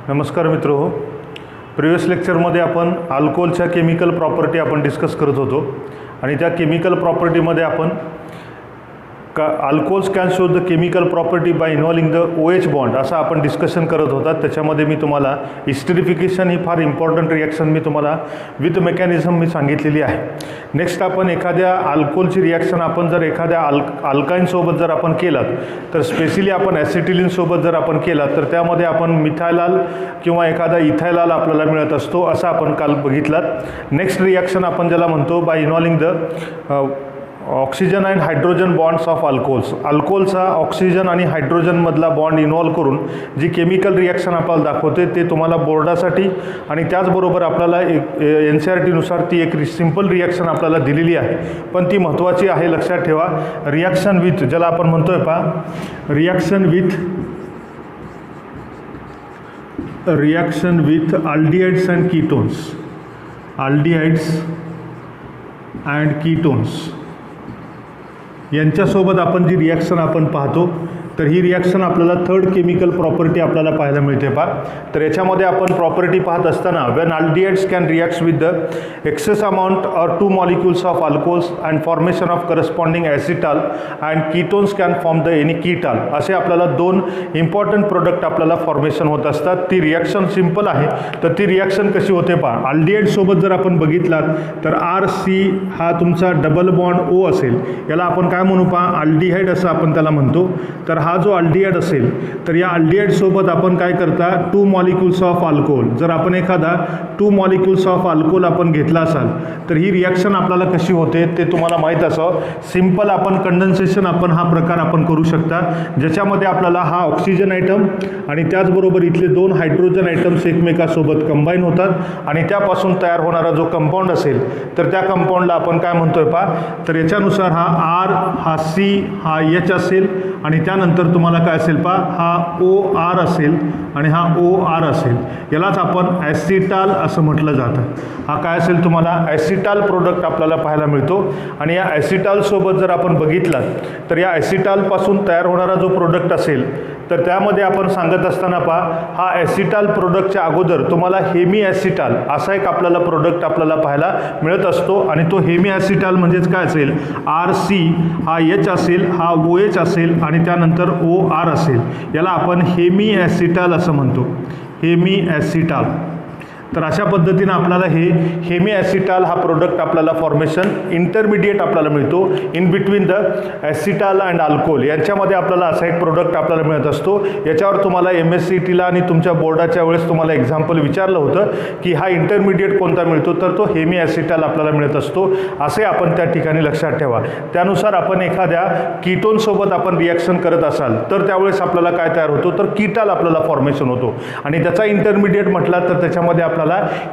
नमस्कार मित्रहो, प्रिवियस लेक्चरमध्ये आपण अल्कोहोलच्या केमिकल प्रॉपर्टी आपण डिस्कस करत होतो आणि त्या केमिकल प्रॉपर्टीमध्ये आपण alcohols can show the chemical property bye involving the OH bond असं आपण डिस्कशन करत होता। त्याच्यामध्ये मी तुम्हाला एस्टरिफिकेशन ही फार इम्पॉर्टंट रिॲक्शन मी तुम्हाला विथ मेकॅनिझम मी सांगितलेली आहे। नेक्स्ट आपण एखाद्या अल्कोहोलची रिॲक्शन आपण जर एखाद्या अल्काईनसोबत जर आपण केलात तर स्पेशली आपण ॲसिटिलिनसोबत जर आपण केला तर त्यामध्ये आपण मिथायलाल किंवा एखादा इथायलाल आपल्याला मिळत असतो असं आपण काल बघितलात। नेक्स्ट रिॲक्शन आपण ज्याला म्हणतो by involving the oxygen and hydrogen bonds of alcohols. अल्कोहोलचा ऑक्सिजन आणि हायड्रोजनमधला बॉन्ड इन्व्हॉल्व करून जी केमिकल रिॲक्शन आपल्याला दाखवते ते तुम्हाला बोर्डासाठी आणि त्याचबरोबर आपल्याला एक NCERTनुसार ती एक सिंपल रिॲक्शन आपल्याला दिलेली आहे, पण ती महत्त्वाची आहे, लक्षात ठेवा। रिॲक्शन विथ ज्याला आपण म्हणतोय reaction with aldehydes and ketones यांच्यासोबत आपण जी रिॲक्शन आपण पाहतो तर ही रिॲक्शन आपल्याला थर्ड केमिकल प्रॉपर्टी आपल्याला पाहायला मिळते तर याच्यामध्ये आपण प्रॉपर्टी पाहत असताना when aldehydes can react with the excess amount or 2 molecules of alcohols and formation of corresponding acetal and ketones can form the any ketal असे आपल्याला दोन इम्पॉर्टंट प्रोडक्ट आपल्याला फॉर्मेशन होत असतात। ती रिॲक्शन सिंपल आहे, तर ती रिॲक्शन कशी होते पहा। अल्डिहाइडसोबत जर आपण बघितलात तर RC हा तुमचा डबल बॉन्ड O असेल, याला आपण काय म्हणू पहा, अल्डिहाइड असं आपण त्याला म्हणतो। तर हा जो अल्डिहाइड असेल तर या अल्डिहाइडसोबत आपण काय करता 2 मॉलिक्युल्स ऑफ अल्कोहोल, जर आपण एखादा 2 मॉलिक्युल्स ऑफ अल्कोहोल आपण घेतला असाल तर ही रिॲक्शन आपल्याला कशी होते ते तुम्हाला माहीत असावं। सिंपल आपण कंडेन्सेशन आपण हा प्रकार आपण करू शकता, ज्याच्यामध्ये आपल्याला हा ऑक्सिजन आयटम आणि त्याचबरोबर इथले 2 हायड्रोजन आयटम्स एकमेकासोबत कंबाईन होतात आणि त्यापासून तयार होणारा जो कंपाऊंड असेल तर त्या कंपाऊंडला आपण काय म्हणतोय पहा, तर याच्यानुसार हा R, हा C, हा H असेल आणि त्यानंतर तुम्हाला काय असेल पहा, हा OR असेल आणि हा OR असेल, यालाच आपण ॲसिटाल असं म्हटलं जातं। हा काय असेल तुम्हाला ॲसिटाल प्रोडक्ट आपल्याला पाहायला मिळतो आणि या ॲसिटालसोबत जर आपण बघितलात तर या ॲसिटालपासून तयार होणारा जो प्रोडक्ट असेल तर त्यामध्ये आपण सांगत असताना पहा, हा ॲसिटाल प्रोडक्टच्या अगोदर तुम्हाला हेमी ॲसिटाल असा एक आपल्याला प्रोडक्ट आपल्याला पाहायला मिळत असतो आणि तो हेमी ॲसिटाल म्हणजेच काय असेल, RC हा H असेल, हा OH असेल आणि त्यानंतर OR असेल, याला आपण हेमी ॲसिटाल असं म्हणतो, हेमी ॲसिटाल। तर अशा पद्धतीने आपल्याला हे हेमी ॲसिटाल हा प्रोडक्ट आपल्याला फॉर्मेशन इंटरमिडिएट आपल्याला मिळतो in between the acetal and alcohol, यांच्यामध्ये आपल्याला असा एक प्रोडक्ट आपल्याला मिळत असतो। याच्यावर तुम्हाला MSCTला आणि तुमच्या बोर्डाच्या वेळेस तुम्हाला एक्झाम्पल विचारलं होतं की हा इंटरमिडिएट कोणता मिळतो, तर तो हेमी ॲसिटाल आपल्याला मिळत असतो, असे आपण त्या ठिकाणी लक्षात ठेवा। त्यानुसार आपण एखाद्या कीटोनसोबत आपण रिॲक्शन करत असाल तर त्यावेळेस आपल्याला काय तयार होतो, तर कीटाल आपल्याला फॉर्मेशन होतो आणि त्याचा इंटरमिडिएट म्हटला तर त्याच्यामध्ये आपल्याला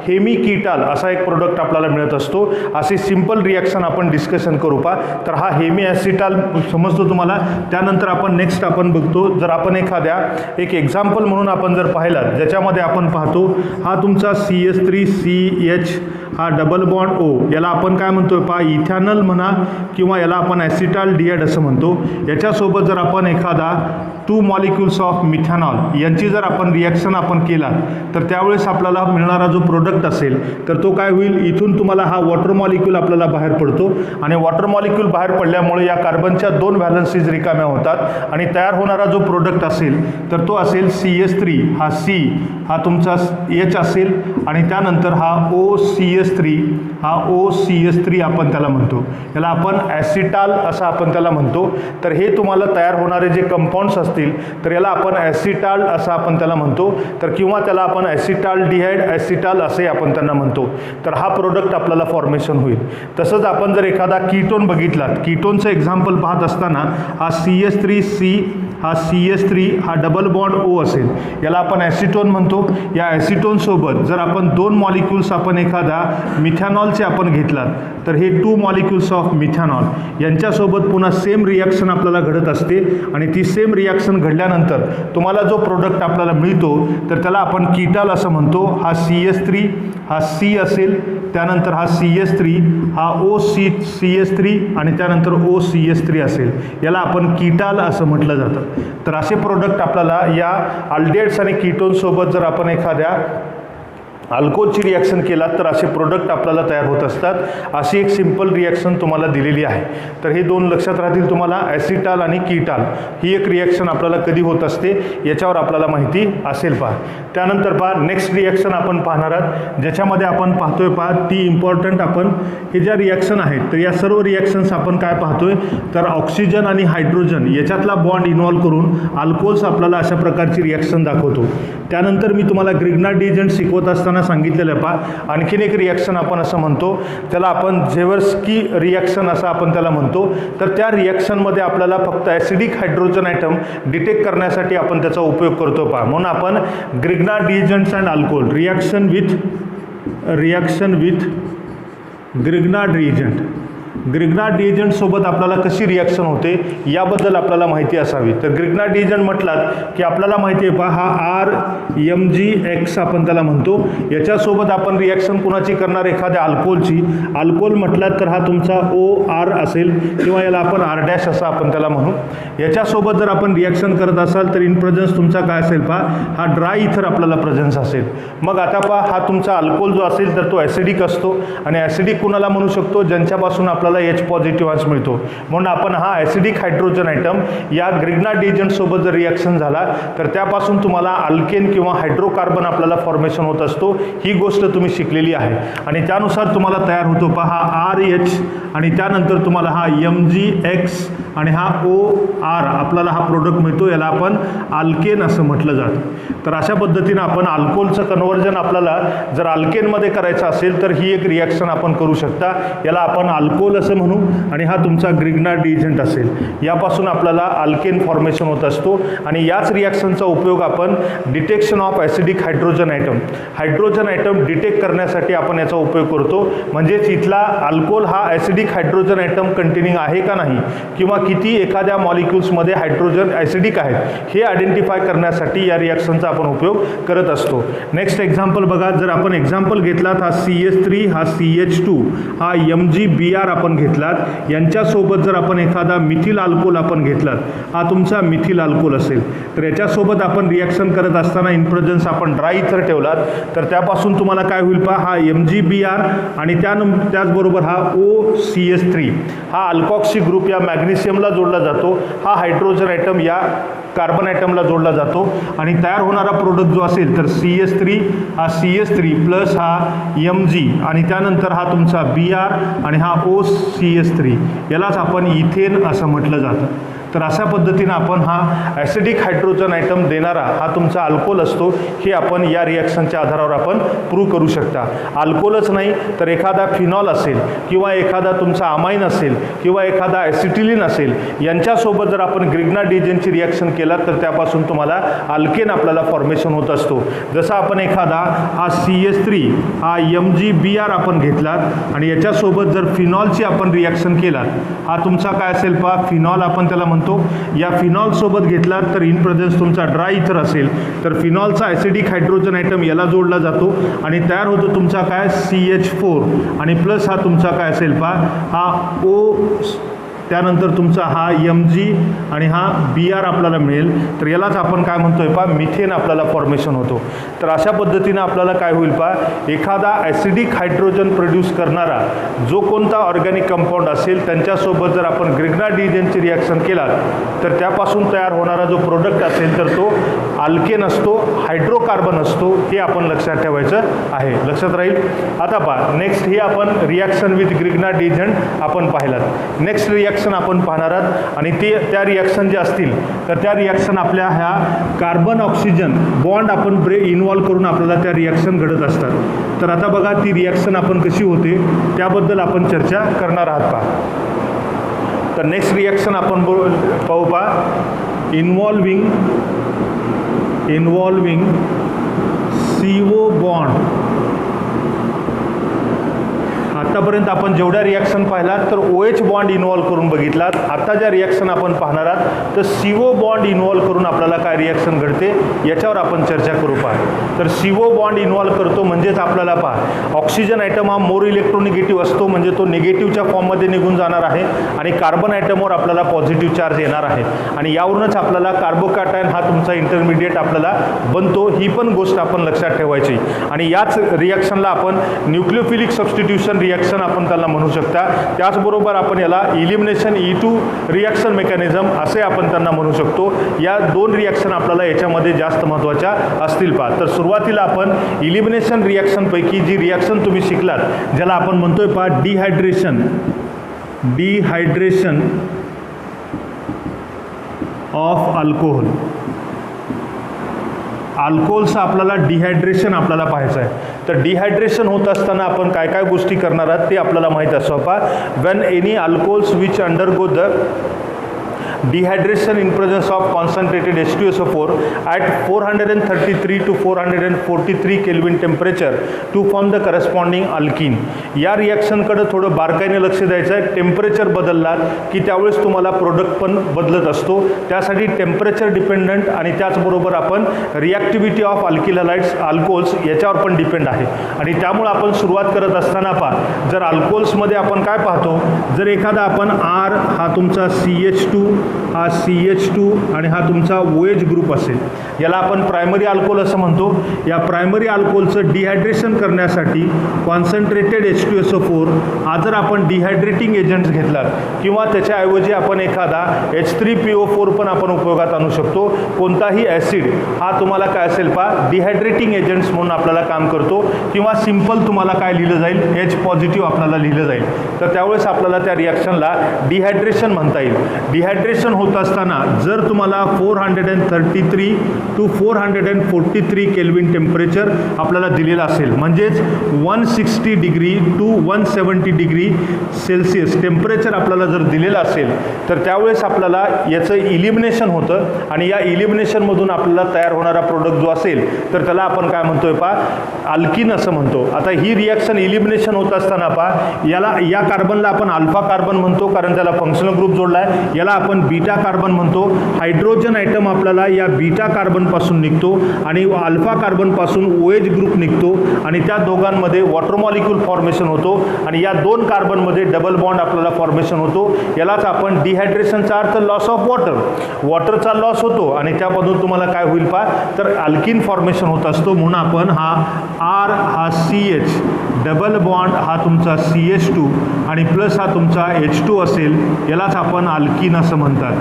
हेमी कीटाल असा एक प्रोडक्ट आपल्याला मिळत असतो। अशी सिंपल रिॲक्शन आपण डिस्कशन करू पहा। तर हा हेमी ॲसिटाल समजतो तुम्हाला। त्यानंतर आपण नेक्स्ट आपण बघतो, जर आपण एखाद्या एक एक्झाम्पल म्हणून आपण जर पाहिला ज्याच्यामध्ये आपण पाहतो हा तुमचा CH3CH हा डबल बॉन्ड O, याला आपण काय म्हणतो पहा, इथॅनल म्हणा किंवा याला आपण ॲसिटाल्डिहाइड असं म्हणतो। याच्यासोबत जर आपण एखादा 2 मॉलिक्युल्स ऑफ मिथॅनॉल यांची जर आपण रिॲक्शन आपण केला तर त्यावेळेस आपल्याला मिळणारा जो प्रोडक्ट असेल तर तो काय होईल, इथून तुम्हाला हा वॉटर मॉलिक्यूल आपल्याला बाहेर पडतो आणि वॉटर मॉलिक्यूल बाहेर पडल्यामुळे या कार्बनच्या 2 व्हॅलन्सीज रिकाम्या होतात आणि तयार होणारा जो प्रोडक्ट असेल तर तो असेल CH3, हा C हा तुमचा H असेल आणि त्यानंतर हा OCH3 हा OCH3 आपण त्याला म्हणतो, याला आपण ॲसिटाल असं आपण त्याला म्हणतो। तर हे तुम्हाला तयार होणारे जे कंपाऊंड्स असतील तर याला आपण ॲसिटाल असं आपण त्याला म्हणतो, तर किंवा त्याला आपण ॲसिटाल्डिहाइड ॲसिटाल असे आपण त्यांना म्हणतो। तर हा प्रोडक्ट आपल्याला फॉर्मेशन होईल। तसंच आपण जर एखादा कीटोन बघितलात, कीटोनचं एक्झाम्पल पाहत असताना हा CH3C हा CH3 हा डबल बॉन्ड O असेल, याला आपण ॲसिटोन म्हणतो। या ॲसिटोनसोबत जर आपण 2 मॉलिक्युल्स आपण एखादा मिथॅनॉलचे आपण घेतलात तर हे 2 मॉलिक्युल्स ऑफ मिथॅनॉल यांच्यासोबत पुन्हा सेम रिॲक्शन आपल्याला घडत असते आणि ती सेम रिॲक्शन घडल्यानंतर तुम्हाला जो प्रोडक्ट आपल्याला मिळतो तर त्याला आपण कीटाल असं म्हणतो। हा CH3 हा C असेल, त्यानंतर हा CH3 हा OCH3 आणि त्यानंतर OCH3 असेल, याला आपण कीटाल असं म्हटलं जातं. तर असे प्रोडक्ट आपल्याला या अल्डिहाइड्स आणि कीटोनसोबत जर आपण एखाद्या अल्कोहलची रिॲक्शन केला तर असे प्रोडक्ट आपल्याला तयार होत असतात. अशी एक सिंपल रिॲक्शन तुम्हाला दिलेली आहे. तर हे दोन लक्षात राहतील तुम्हाला, ॲसिटाल आणि कीटाल ही एक रिॲक्शन आपल्याला कधी होत असते याच्यावर आपल्याला माहिती असेल. पहा त्यानंतर पहा नेक्स्ट रिॲक्शन आपण पाहणार आहात, ज्याच्यामध्ये आपण पाहतोय पहा ती इम्पॉर्टंट. आपण हे ज्या रिॲक्शन आहेत तर या सर्व रिॲक्शन्स आपण काय पाहतोय तर ऑक्सिजन आणि हायड्रोजन याच्यातला बॉन्ड इन्व्हॉल्व करून अल्कोहोल्स आपल्याला अशा प्रकारची रिॲक्शन दाखवतो. त्यानंतर मी तुम्हाला ग्रिग्नार्ड रिएजंट शिकवत असताना सांगितलेलं पहा आणखीन एक रिॲक्शन आपण असं म्हणतो, त्याला आपण झेवर्स्की रिॲक्शन असं आपण त्याला म्हणतो. तर त्या रिॲक्शनमध्ये आपल्याला फक्त ॲसिडिक हायड्रोजन ॲटम डिटेक्ट करण्यासाठी आपण त्याचा उपयोग करतो पहा. म्हणून आपण Grignard reagents and alcohol reaction with Grignard reagent, Grignard reagent सोबत आपल्याला कशी रिॲक्शन होते याबद्दल आपल्याला माहिती असावी. तर ग्रिग्नार्ड रिएजंट म्हटलात की आपल्याला माहिती आहे पहा हा RMgX आपण त्याला म्हणतो. याच्यासोबत आपण रिॲक्शन कुणाची करणार, एखाद्या अल्कोहोलची. अल्कोहोल म्हटलात तर हा तुमचा OR असेल किंवा याला आपण R' असं आपण त्याला म्हणू. याच्यासोबत जर आपण रिॲक्शन करत असाल तर इन प्रेझन्स तुमचा काय असेल पहा हा ड्राय इथर आपल्याला प्रेझन्स असेल. मग आता पहा हा तुमचा अल्कोहोल जो असेल तर तो ॲसिडिक असतो आणि ॲसिडिक कुणाला म्हणू शकतो, ज्यांच्यापासून आपल्याला H पॉझिटिव्ह अंश मिळतो. म्हणून आपण हा ॲसिडिक हायड्रोजन ॲटम या ग्रिग्नार्ड रिएजंट सोबत जर रिॲक्शन झाला तर त्यापासून तुम्हाला अल्केन किंवा हायड्रोकार्बन आपल्याला फॉर्मेशन होत असतो. ही गोष्ट तुम्ही शिकलेली आहे आणि त्यानुसार तुम्हाला तयार होतो पहा हा RH आणि त्यानंतर तुम्हाला हा MgX आणि हा OR आपल्याला हा प्रोडक्ट मिळतो, याला आपण अल्केन असं म्हटलं जातं. तर अशा पद्धतीनं आपण अल्कोहोलचं कन्व्हर्जन आपल्याला जर अल्केनमध्ये करायचं असेल तर ही एक रिॲक्शन आपण करू शकता. याला आपण अल्कोहोल असं म्हणू आणि हा तुमचा ग्रिग्नार्ड रिएजंट असेल. यापासून आपल्याला अल्केन फॉर्मेशन होत असतो आणि याच रिॲक्शनचा उपयोग आपण detection of acidic hydrogen atom detect करण्यासाठी आपण याचा उपयोग करतो. म्हणजेच इथला अल्कोहोल हा ॲसिडिक हायड्रोजन ॲटम कंटेनिंग आहे का नाही किंवा किती एखाद्या मॉलिक्युल्समध्ये हायड्रोजन ॲसिडिक आहेत हे आयडेंटिफाय करण्यासाठी या रिॲक्शनचा आपण उपयोग करत असतो. नेक्स्ट एक्झाम्पल बघा, जर आपण एक्झाम्पल घेतलात हा CH3 हा CH2 हा MgBr आपण घेतलात, यांच्यासोबत जर आपण एखादा मिथिल अल्कोहोल आपण घेतलात, हा तुमचा मिथिल अल्कोहोल असेल तर याच्यासोबत आपण रिॲक्शन करत असताना इन प्रेझन्स आपण ड्राय इथर ठेवलात तर त्यापासून तुम्हाला काय होईल पहा हा MgBr आणि त्याचबरोबर हा OCH3 हा अल्कॉक्सी ग्रुप या मॅग्नेशियमला जोडला जातो, हा हायड्रोजन ॲटम या कार्बन ॲटमला जोडला जातो आणि तयार होणारा प्रोडक्ट जो असेल तर CH3 हा CH3 प्लस हा Mg आणि त्यानंतर हा तुमचा Br आणि हा OCH3 यालाच आपण इथेन असं म्हटलं जातं. तर अशा पद्धतीनं आपण हा ॲसिडिक हायड्रोजन ॲटम देणारा हा तुमचा अल्कोहोल असतो, हे आपण या रिॲक्शनच्या आधारावर आपण प्रूव्ह करू शकता. अल्कोहोलच नाही तर एखादा फिनॉल असेल किंवा एखादा तुमचा अमाइन असेल किंवा एखादा ॲसिटिलिन असेल, यांच्यासोबत जर आपण ग्रिग्नार्ड रिएजंटची रिॲक्शन केला तर त्यापासून तुम्हाला अल्केन आपल्याला फॉर्मेशन होत असतो. जसं आपण एखादा हा CH3 हा MgBr आपण घेतलात आणि याच्यासोबत जर फिनॉलची आपण रिॲक्शन केलात, हा तुमचा काय असेल पहा फिनॉल आपण त्याला म्हणतो. या फिनॉल सोबत घेतला तर इन प्रेझन्स तुमचा ड्राय इथर असेल तर फिनॉलचा ॲसिडिक हायड्रोजन ॲटम याला जोडला जातो आणि तयार होतो तुमचा काय CH4 आणि प्लस हा तुमचा काय असेल पहा हा O, त्यानंतर तुमचा हा Mg आणि हा Br आपल्याला मिळेल तर यालाच आपण काय म्हणतोय पहा मिथेन आपल्याला फॉर्मेशन होतो. तर अशा पद्धतीनं आपल्याला काय होईल पहा एखादा ॲसिडिक हायड्रोजन प्रोड्यूस करणारा जो कोणता ऑर्गॅनिक कंपाऊंड असेल त्यांच्यासोबत जर आपण ग्रिग्नार्ड रिएजंटची रिॲक्शन केला तर त्यापासून तयार होणारा जो प्रोडक्ट असेल तर तो अल्केन असतो, हायड्रोकार्बन असतो, हे आपण लक्षात ठेवायचं आहे. लक्षात राहील. आता पहा नेक्स्ट ही आपण रिॲक्शन विथ ग्रिग्नार्ड रिएजंट आपण पाहिलात. नेक्स्ट रिॲक्शन आपण पाहणार आहात आणि त्या रिॲक्शन जे असतील तर त्या रिॲक्शन आपल्या ह्या कार्बन ऑक्सिजन बॉन्ड आपण इन्व्हॉल्व करून आपल्याला त्या रिॲक्शन घडत असतात. तर आता बघा ती रिॲक्शन आपण कशी होते त्याबद्दल आपण चर्चा करणार आहात पहा. तर नेक्स्ट रिॲक्शन आपण पाहू पहा इन्व्हॉल्विंग CO बॉन्ड, हा आत्तापर्यंत आपण जेवढ्या रिॲक्शन पाहिलात तर OH बॉन्ड इन्व्हॉल्व करून बघितलात. आता ज्या रिॲक्शन आपण पाहणार आहात तर CO बॉन्ड इन्व्हॉल्व करून आपल्याला काय रिॲक्शन घडते याच्यावर आपण चर्चा करू. पहा, तर CO बॉन्ड इन्व्हॉल्व करतो म्हणजेच आपल्याला पहा ऑक्सिजन ॲटम हा मोर इलेक्ट्रोनिगेटिव्ह असतो, म्हणजे तो निगेटिव्हच्या फॉर्ममध्ये निघून जाणार आहे आणि कार्बन ॲटमवर आपल्याला पॉझिटिव्ह चार्ज येणार आहे आणि यावरूनच आपल्याला कार्बोकॅटायन हा तुमचा इंटरमिडिएट आपल्याला बनतो. ही पण गोष्ट आपण लक्षात ठेवायची आणि याच रिॲक्शनला आपण न्यूक्लियोफिलिक सबस्टिट्यूशन रिॲक्शन आपण त्याला म्हणू शकता. त्याचबरोबर आपण याला इलिमिनेशन E2 रिॲक्शन मेकॅनिझम असे आपण त्यांना म्हणू शकतो. या दोन रिॲक्शन आपल्याला याच्यामध्ये जास्त महत्त्वाच्या असतील. पहा, तर सुरुवातीला आपण इलिमिनेशन रिॲक्शनपैकी जी रिॲक्शन तुम्ही शिकलात ज्याला आपण म्हणतोय पहा डिहायड्रेशन ऑफ अल्कोहोल. अल्कोहोलचं आपल्याला डिहायड्रेशन आपल्याला पाहायचं आहे. तर डिहायड्रेशन होत असताना आपण काय काय गोष्टी करणार आहात ते आपल्याला माहीत असो. पहा, when any alcohols which undergo the dehydration in presence of concentrated H2SO4 at 433 to 443 Kelvin temperature to form the corresponding alkene. या रिॲक्शनकडे थोडं बारकाईने लक्ष द्यायचं आहे. टेम्परेचर बदललात की त्यावेळेस तुम्हाला प्रोडक्ट पण बदलत असतो. त्यासाठी टेम्परेचर डिपेंडंट आणि त्याचबरोबर आपण रिॲक्टिव्हिटी ऑफ अल्किल हलाइड्स अल्कोहोल्स याच्यावर पण डिपेंड आहे आणि त्यामुळे आपण सुरुवात करत असताना पहा जर अल्कोहोल्समध्ये आपण काय पाहतो, जर एखादा आपण R हा तुमचा CH2 हा CH2 आणि हा तुमचा OH ग्रुप असेल, याला आपण प्रायमरी अल्कोहोल असं म्हणतो. या प्रायमरी अल्कोहोलचं डिहायड्रेशन करण्यासाठी कॉन्सन्ट्रेटेड H2SO4 हा जर आपण डिहायड्रेटिंग एजंट्स घेतलात किंवा त्याच्याऐवजी आपण एखादा H3PO4 पण आपण उपयोगात आणू शकतो. कोणताही ॲसिड हा तुम्हाला काय असेल पहा डिहायड्रेटिंग एजंट्स म्हणून आपल्याला काम करतो किंवा सिम्पल तुम्हाला काय लिहिलं जाईल H पॉझिटिव्ह आपल्याला लिहिलं जाईल. तर त्यावेळेस आपल्याला त्या रिॲक्शनला डिहायड्रेशन म्हणता येईल. डिहायड्रेशन होत असताना जर तुम्हाला 433 टू 443 केल्विन टेम्परेचर आपल्याला दिलेलं असेल, म्हणजेच 160 degree to 170 degree Celsius temperature आपल्याला जर दिलेलं असेल तर त्यावेळेस आपल्याला याचं इलिमिनेशन होतं आणि या इलिमिनेशनमधून आपल्याला तयार होणारा प्रोडक्ट जो असेल तर त्याला आपण काय म्हणतोय पहा अल्किन असं म्हणतो. आता ही रिॲक्शन इलिमिनेशन होत असताना पहा या कार्बनला आपण अल्फा कार्बन म्हणतो कारण त्याला फंक्शनल ग्रुप जोडला आहे. याला आपण बीटा कार्बन म्हणतो. हायड्रोजन आयटम आपल्याला या बीटा कार्बन पासून निघतो आणि अल्फा कार्बन पासून OH ग्रुप निघतो आणि त्या दोघांमध्ये वॉटर मॉलिक्यूल फॉर्मेशन होतो आणि या दोन कार्बनमध्ये डबल बॉन्ड आपल्याला फॉर्मेशन होतो. यालाच आपण डिहायड्रेशनचा अर्थ लॉस ऑफ वॉटरचा लॉस होतो आणि त्यामधून तुम्हाला काय होईल पहा तर अल्किन फॉर्मेशन होत असतो. म्हणून आपण हा R हा CH डबल बॉन्ड हा तुमचा CH2 आणि प्लस हा तुमचा H2 असेल, यालाच आपण अल्किन असं म्हणतात.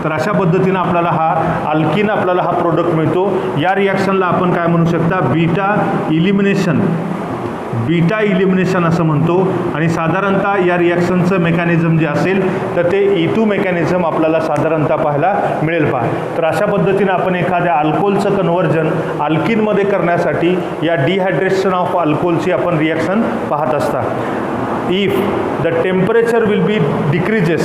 तर अशा पद्धतीनं आपल्याला हा अल्किन आपल्याला हा प्रोडक्ट मिळतो. या रिॲक्शनला आपण काय म्हणू शकता बीटा इलिमिनेशन असं म्हणतो आणि साधारणतः या रिॲक्शनचं मेकॅनिझम जे असेल तर ते E2 मेकॅनिझम आपल्याला साधारणतः पाहायला मिळेल. पहा, तर अशा पद्धतीनं आपण एखाद्या अल्कोहोलचं कन्व्हर्जन अल्किनमध्ये करण्यासाठी या डिहायड्रेशन ऑफ अल्कोहोलची आपण रिॲक्शन पाहत असता. if the temperature will be decreases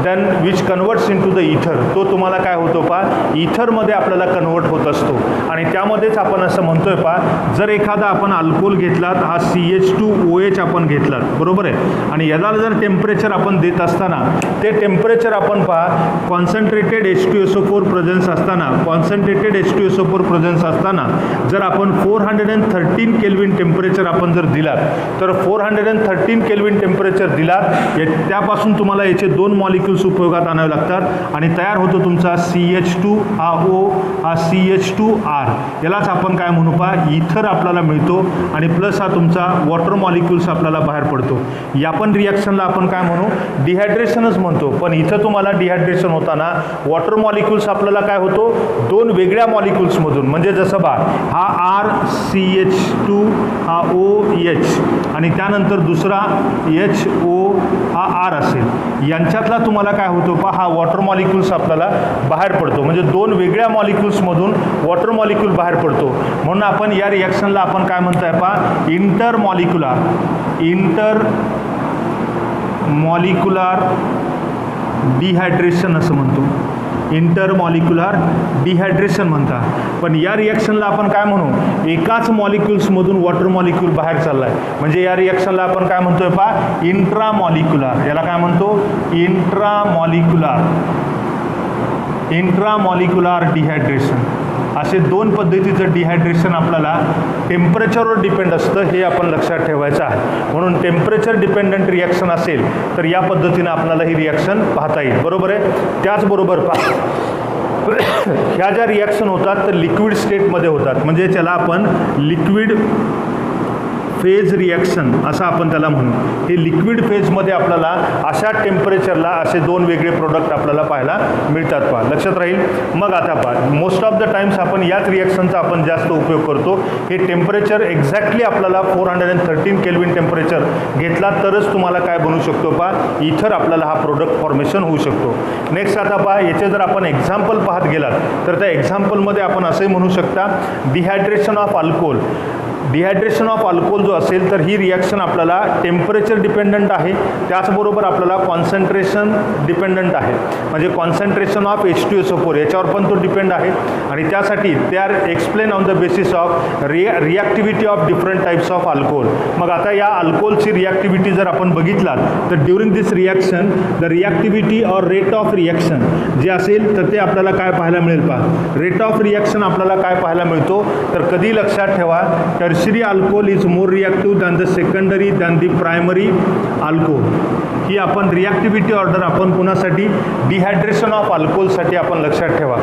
then which converts into the ether, तो तुम्हाला काय होतो पहा इथरमध्ये आपल्याला कन्वर्ट होत असतो आणि त्यामध्येच आपण असं म्हणतोय पहा जर एखादा आपण अल्कोहोल घेतलात हा CH2OH आपण घेतलात बरोबर आहे आणि याला जर टेम्परेचर आपण देत असताना ते टेम्परेचर आपण पहा कॉन्सन्ट्रेटेड H2SO4 प्रेझेन्स असताना जर आपण 413 केल्विन टेम्परेचर आपण जर दिलात तर 413 केल्विन टेम्परेचर दिलात त्यापासून तुम्हाला याचे दोन मॉलिक्युल्स उपयोगात आणावे लागतात आणि तयार होतो तुमचा CH2 हा O हा CH2R, यालाच आपण काय म्हणू पहा इथर आपल्याला मिळतो आणि प्लस हा तुमचा वॉटर मॉलिक्युल्स आपल्याला बाहेर पडतो. या पण रिॲक्शनला आपण काय म्हणू डिहायड्रेशनच म्हणतो. पण इथं तुम्हाला डिहायड्रेशन होताना वॉटर मॉलिक्युल्स आपल्याला काय होतो दोन वेगळ्या मॉलिक्युल्समधून, म्हणजे जसं बा हा RCH2 हा OH आणि त्यानंतर दुसरा HO हा R असेल, यांच्यातला तुम्हाला काय होतो पहा हा वॉटर मॉलिक्युल्स आपल्याला बाहेर पडतो. म्हणजे दोन वेगळ्या मॉलिक्युल्समधून वॉटर मॉलिक्यूल बाहेर पडतो. म्हणून आपण या रिॲक्शनला आपण काय म्हणताय पहा इंटर मॉलिक्युलर डिहायड्रेशन असं म्हणतो. इंटरमॉलिक्युलर डिहायड्रेशन म्हणतात. पण या रिॲक्शनला आपण काय म्हणू, एकाच मॉलिक्युल्समधून वॉटर मॉलिक्यूल बाहेर चालला आहे, म्हणजे या रिॲक्शनला आपण काय म्हणतोय पहा, इंट्रामॉलिक्युलर. याला काय म्हणतो, इंट्रामॉलिक्युलर डिहायड्रेशन. असे दोन पद्धतीचं डिहायड्रेशन आपल्याला टेम्परेचरवर डिपेंड असतं, हे आपण लक्षात ठेवायचं आहे. म्हणून टेम्परेचर डिपेंडंट रिॲक्शन असेल तर या पद्धतीनं आपल्याला ही रिॲक्शन पाहता येईल. बरोबर आहे. त्याचबरोबर ह्या ज्या रिॲक्शन होतात तर लिक्विड स्टेटमध्ये होतात, म्हणजे त्याला आपण लिक्विड फेज रिॲक्शन असं आपण त्याला म्हणू. हे लिक्विड फेजमध्ये आपल्याला अशा टेम्परेचरला असे दोन वेगळे प्रोडक्ट आपल्याला पाहायला मिळतात. पहा, लक्षात राहील. मग आता पहा, मोस्ट ऑफ द टाइम्स आपण याच रिॲक्शनचा आपण जास्त उपयोग करतो. हे टेम्परेचर एक्झॅक्टली आपल्याला 413 केल्विन टेम्परेचर घेतला तरच तुम्हाला काय बनू शकतो, पहा इथर आपल्याला हा प्रोडक्ट फॉर्मेशन होऊ शकतो. नेक्स्ट आता पहा, याचे जर आपण एक्झाम्पल पाहत गेलात तर त्या एक्झाम्पलमध्ये आपण असंही म्हणू शकता, dehydration of alcohol. Dehydration of alcohol जो असेल तर ही रिॲक्शन आपल्याला टेम्परेचर डिपेंडंट आहे, त्याचबरोबर आपल्याला कॉन्सन्ट्रेशन डिपेंडंट आहे, म्हणजे कॉन्सन्ट्रेशन ऑफ H2SO4 याच्यावर पण तो डिपेंड आहे. आणि त्यासाठी ते are explain on the basis of reactivity of different types of alcohol. मग आता या अल्कोहोलची रिॲक्टिव्हिटी जर आपण बघितलात तर during this reaction the reactivity or rate of reaction जे असेल तर ते आपल्याला काय पाहायला मिळेल. पहा, रेट ऑफ रिॲक्शन आपल्याला काय पाहायला मिळतो, तर कधी लक्षात ठेवा, tertiary alcohol is more reactive than the secondary than the primary alcohol. ही आपण रिॲक्टिव्हिटी ऑर्डर आपण कुणासाठी, डिहायड्रेशन ऑफ अल्कोहोलसाठी आपण लक्षात ठेवा.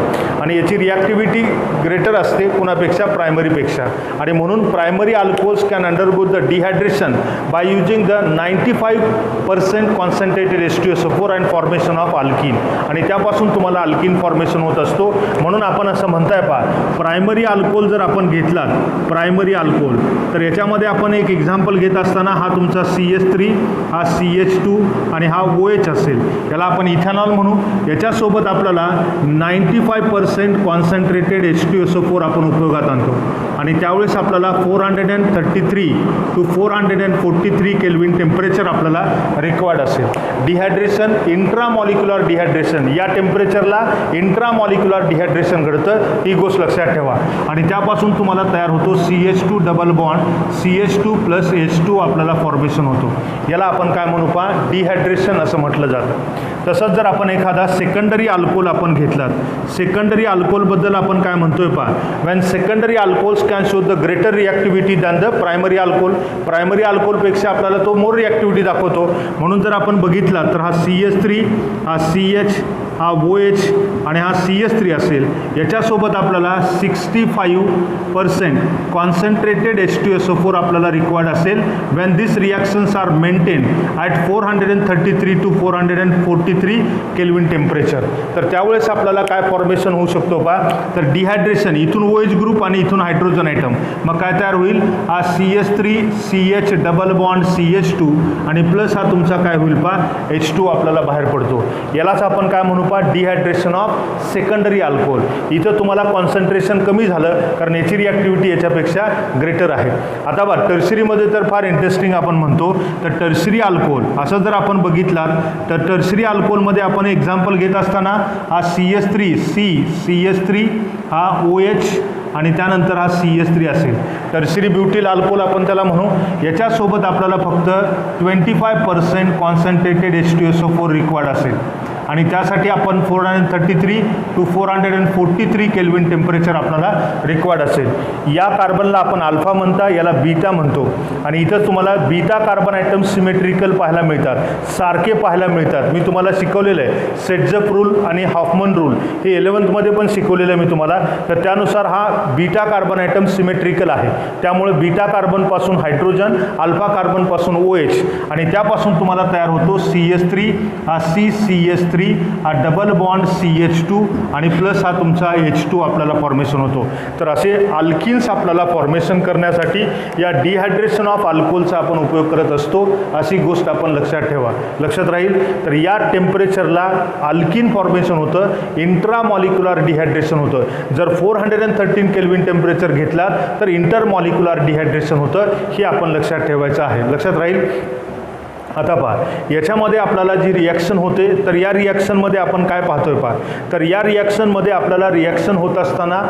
आणि याची रिॲक्टिव्हिटी ग्रेटर असते कुणापेक्षा, प्रायमरीपेक्षा. आणि म्हणून primary alcohols can undergo the dehydration by using the 95% concentrated H2SO4 and formation of alkene. आणि त्यापासून तुम्हाला अल्किन फॉर्मेशन होत असतो. म्हणून आपण असं म्हणताय, पहा प्रायमरी अल्कोहोल जर आपण घेतलात, प्रायमरी अल्कोहोल, तर याच्यामध्ये आपण एक एक्झाम्पल घेत असताना हा तुमचा CH3, हा CH2 आणि हा OH असेल, याला आपण इथेनॉल म्हणू. याच्यासोबत आपल्याला 95% कॉन्सन्ट्रेटेड H2SO4 आपण उपयोगात आणतो. आणि त्यावेळेस आपल्याला 433 to 443 केल्विन टेम्परेचर आपल्याला रिक्वायर्ड असेल. डिहायड्रेशन, इंट्रामॉलिक्युलर डिहायड्रेशन, या टेम्परेचरला इंट्रामॉलिक्युलर डिहायड्रेशन घडतं, ही गोष्ट लक्षात ठेवा. आणि त्यापासून तुम्हाला तयार होतो CH2 double bond CH2 + H2 आपल्याला फॉर्मेशन होतो. याला आपण काय म्हणू, पहा डिहायड्रेशन असं म्हटलं जातं. तसंच जर आपण एखादा सेकंडरी अल्कोहोल आपण घेतलात, सेकंडरी अल्कोहोलबद्दल आपण काय म्हणतोय, पहा when secondary alcohols can show the greater reactivity than the primary alcohol. Primary अल्कोहोलपेक्षा आपल्याला तो मोर रिॲक्टिव्हिटी दाखवतो. म्हणून जर आपण बघितला तर हा CH3, हा CH, हा OH आणि हा CH3 असेल, याच्यासोबत आपल्याला 65% कॉन्सन्ट्रेटेड H2SO4 आपल्याला रिक्वायर्ड असेल when this reactions are maintain at 433 to 443 Kelvin temperature. तर त्यावेळेस आपल्याला काय फॉर्मेशन होऊ शकतो, पहा तर डिहायड्रेशन, इथून OH ग्रुप आणि इथून हायड्रोजन आयटम, मग काय तयार होईल, हा CH3 CH double bond CH2 आणि प्लस हा तुमचा काय होईल, पहा H2 आपल्याला बाहेर पडतो. यालाच आपण काय म्हणू, पहा डिहायड्रेशन ऑफ सेकंडरी अल्कोहोल. इथं तुम्हाला कॉन्सन्ट्रेशन कमी झालं कारण याची रिॲक्टिव्हिटी याच्यापेक्षा ग्रेटर आहे. आता बघा टर्शरीमध्ये तर फार इंटरेस्टिंग आपण म्हणतो, तर टर्शरी अल्कोहोल असं जर आपण बघितलात तर टर्शरी अल्कोहोलमध्ये आपण एक्झाम्पल घेत असताना हा CH3 CH3, हा OH आणि त्यानंतर हा CH3 असेल. टर्शरी ब्युटिल अल्कोहोल आपण त्याला म्हणू. याच्यासोबत आपल्याला फक्त 25% कॉन्सन्ट्रेटेड H2SO4 रिक्वायर्ड असेल. आणि त्यासाठी आपण 433 to 443 केल्विन टेम्परेचर आपल्याला रिक्वायर्ड असेल. या कार्बनला आपण अल्फा म्हणता, याला बीटा म्हणतो. आणि इथं तुम्हाला बीटा कार्बन आयटम सिमेट्रिकल पाहायला मिळतात, सारखे पाहायला मिळतात. मी तुम्हाला शिकवलेलं आहे सेटझप रूल आणि हॉफमन रूल, हे 11th मध्ये पण शिकवलेलं आहे मी तुम्हाला. तर त्यानुसार हा बीटा कार्बन आयटम सिमेट्रिकल आहे. त्यामुळे बीटा कार्बनपासून हायड्रोजन, अल्फा कार्बनपासून OH आणि त्यापासून तुम्हाला तयार होतो CH3, हा CH3, हा डबल बॉन्ड CH2 आणि प्लस हा तुमचा H2 आपल्याला फॉर्मेशन होतो. तर असे अल्किन्स आपल्याला फॉर्मेशन करण्यासाठी या डिहायड्रेशन ऑफ अल्कोहोलचा आपण उपयोग करत असतो. अशी गोष्ट आपण लक्षात ठेवा, लक्षात राहील. तर या टेम्परेचरला अल्किन फॉर्मेशन होतं, इंट्रामॉलिक्युलर डिहायड्रेशन होतं. जर 413 केल्विन टेम्परेचर घेतला तर इंटरमॉलिक्युलर डिहायड्रेशन होतं. हे आपण लक्षात ठेवायचं आहे, लक्षात राहील. आता पहा, याच्यामध्ये आपल्याला जी रिॲक्शन होते तर या रिॲक्शनमध्ये आपण काय पाहतोय पहा, तर या रिॲक्शनमध्ये आपल्याला रिॲक्शन होत असताना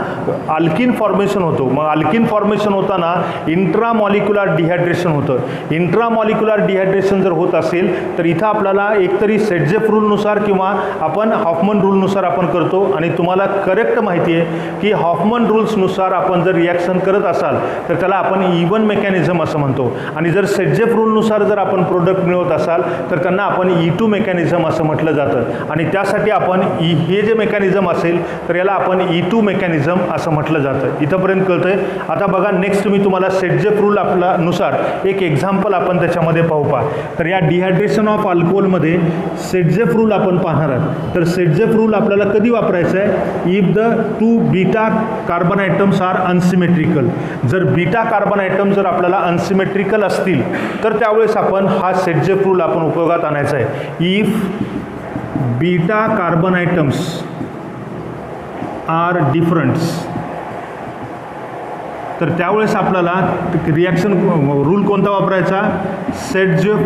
अल्किन फॉर्मेशन होतो. मग अल्किन फॉर्मेशन होताना इंट्रामॉलिक्युलर डिहायड्रेशन होतं. इंट्रामॉलिक्युलर डिहायड्रेशन जर होत असेल तर इथं आपल्याला एकतरी सेटजेफ रूलनुसार किंवा आपण हॉफमन रूलनुसार आपण करतो. आणि तुम्हाला करेक्ट माहिती आहे की हॉफमन रूल्सनुसार आपण जर रिॲक्शन करत असाल तर त्याला आपण इव्हन मेकॅनिझम असं म्हणतो. आणि जर सेटजेफ रूलनुसार जर आपण प्रोडक्ट मिळवत असाल तर त्यांना आपण E2 मेकॅनिझम असं म्हटलं जातं. आणि त्यासाठी आपण हे जे मेकॅनिझम असेल तर याला आपण E2 मेकॅनिझम असं म्हटलं जातं. इथंपर्यंत कळतंय. आता बघा, नेक्स्ट मी तुम्हाला सेटजेफ रूल आपला नुसार एक एक्झाम्पल आपण त्याच्यामध्ये पाहू पहा. तर या डिहायड्रेशन ऑफ अल्कोहोलमध्ये सेटजेफ रूल आपण पाहणार आहोत. तर सेटजेफ रूल आपल्याला कधी वापरायचा आहे? If the 2 beta carbon items are unsymmetrical. जर बीटा कार्बन आयटम जर आपल्याला अनसिमेट्रिकल असतील तर त्यावेळेस आपण हा सेटजेफ रूल आपण उपयोगात आणायचा आहे. If beta carbon items are differents, तर त्यावेळेस आपल्याला रिॲक्शन रूल कोणता वापरायचा? सेटजेफ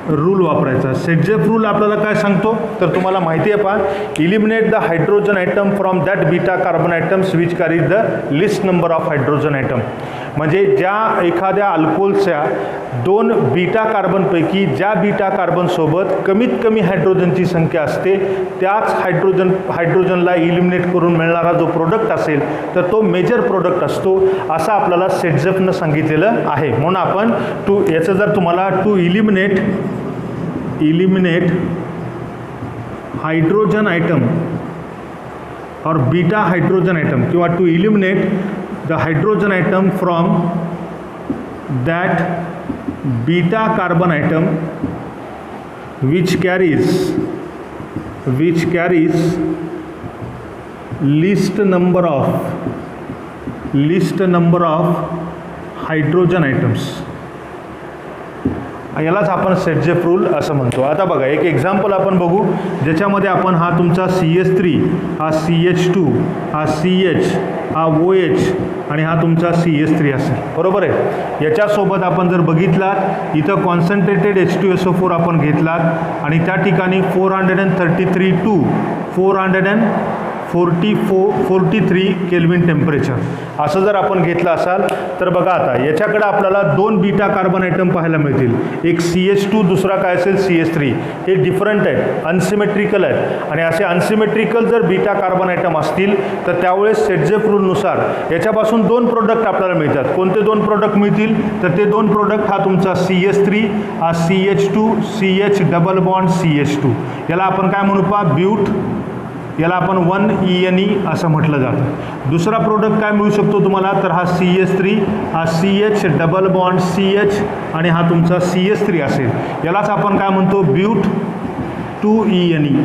रूल वापरायचा. सेटजेफ रूल आपल्याला काय सांगतो तर तुम्हाला माहिती आहे पहा, eliminate the hydrogen atom from that beta carbon atoms which carry the least number of hydrogen item. म्हणजे ज्या एखाद्या अल्कोहोलच्या 2 बीटा कार्बनपैकी ज्या बीटा कार्बनसोबत कमीत कमी हायड्रोजनची संख्या असते त्याच हायड्रोजनला इलिमिनेट करून मिळणारा जो प्रोडक्ट असेल तर तो मेजर प्रोडक्ट असतो असं आपल्याला सेटजेफनं सांगितलेलं आहे. म्हणून आपण याचं जर तुम्हाला टू इलिमिनेट हायड्रोजन आयटम और बीटा हायड्रोजन आयटम किंवा to eliminate the hydrogen atom from that beta carbon atom which carries least number of hydrogen atoms, यालाच आपण सेटजेफ रूल असं म्हणतो. आता बघा, एक एक्झाम्पल आपण बघू ज्याच्यामध्ये आपण हा तुमचा CH3, हा CH2, हा CH, हा OH आणि हा तुमचा CH3 असेल. बरोबर आहे. याच्यासोबत आपण जर बघितलात इथं कॉन्सन्ट्रेटेड H2SO4 आपण घेतलात आणि त्या ठिकाणी 433 to 443 केल्विन टेम्परेचर असं जर आपण घेतलं असाल तर बघा, आता याच्याकडे आपल्याला 2 बीटा कार्बन आयटम पाहायला मिळतील. एक CH2, दुसरा काय असेल CH3. हे डिफरंट आहेत, अनसिमेट्रिकल आहेत. आणि असे अनसिमेट्रिकल जर बीटा कार्बन आयटम असतील तर त्यावेळेस सेटजेफ रूलनुसार याच्यापासून 2 प्रोडक्ट आपल्याला मिळतात. कोणते 2 प्रोडक्ट मिळतील तर ते 2 प्रोडक्ट हा तुमचा CH3, हा CH2, CH double bond CH2, याला आपण काय म्हणू पहा, ब्यूट, याला आपण 1ENE असं म्हटलं जातं. दुसरा प्रोडक्ट काय मिळू शकतो तुम्हाला तर हा CH3, हा CH डबल बॉन्ड CH आणि हा तुमचा CH3 असेल. यालाच आपण काय म्हणतो, ब्यूट 2ENE.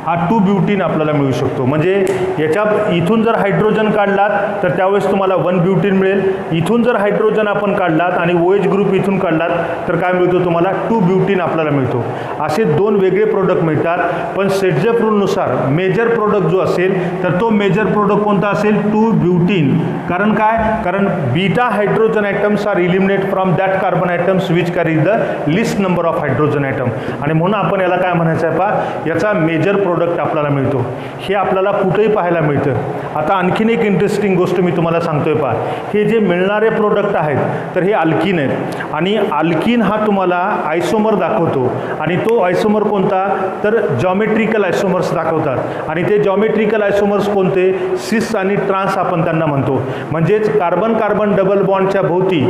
हा 2 ब्युटीन आपल्याला मिळू शकतो. म्हणजे याच्यात इथून जर हायड्रोजन काढलात तर त्यावेळेस तुम्हाला 1 ब्युटीन मिळेल. इथून जर हायड्रोजन आपण काढलात आणि OH ग्रुप इथून काढलात तर काय मिळतो तुम्हाला, 2 ब्युटीन आपल्याला मिळतो. असे 2 वेगळे प्रोडक्ट मिळतात. पण सेटजेफ रूलनुसार मेजर प्रोडक्ट जो असेल तर तो मेजर प्रोडक्ट कोणता असेल, 2 ब्युटीन. कारण काय, कारण beta hydrogen atoms are eliminate from that carbon atoms which carry the least number of hydrogen atom. आणि म्हणून आपण याला काय म्हणायचं आहे पहा, याचा मेजर प्रोडक्ट आपल्याला मिळतो. हे आपल्याला कुठेही पाहायला मिळतं. आता आणखीन एक इंटरेस्टिंग गोष्ट मी तुम्हाला सांगतोय पहा, हे जे मिळणारे प्रोडक्ट आहेत तर हे अल्किन आहेत. आणि अल्किन हा तुम्हाला आयसोमर दाखवतो. आणि तो आयसोमर कोणता तर जॉमेट्रिकल आयसोमर्स दाखवतात. आणि ते जॉमेट्रिकल आयसोमर्स कोणते, सिस आणि ट्रान्स आपण त्यांना म्हणतो. म्हणजेच कार्बन कार्बन डबल बॉन्डच्या भोवती